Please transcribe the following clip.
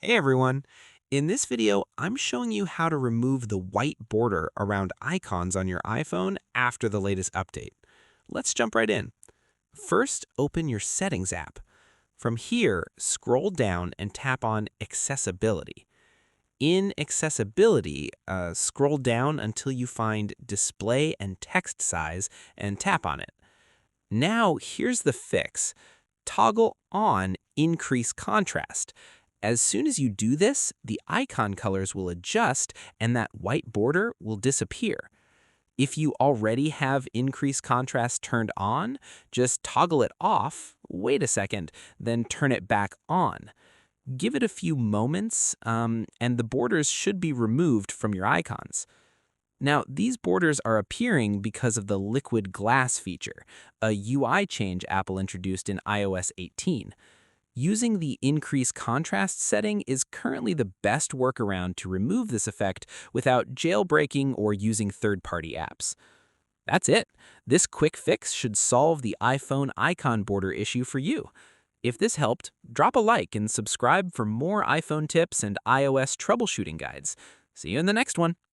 Hey everyone! In this video, I'm showing you how to remove the white border around icons on your iPhone after the latest update. Let's jump right in. First, open your Settings app. From here, scroll down and tap on Accessibility. In Accessibility, scroll down until you find Display and Text Size and tap on it. Now, here's the fix. Toggle on Increase Contrast. As soon as you do this, the icon colors will adjust and that white border will disappear. If you already have increased contrast turned on, just toggle it off, wait a second, then turn it back on. Give it a few moments, and the borders should be removed from your icons. Now, these borders are appearing because of the liquid glass feature, a UI change Apple introduced in iOS 18. Using the increase contrast setting is currently the best workaround to remove this effect without jailbreaking or using third-party apps. That's it. This quick fix should solve the iPhone icon border issue for you. If this helped, drop a like and subscribe for more iPhone tips and iOS troubleshooting guides. See you in the next one.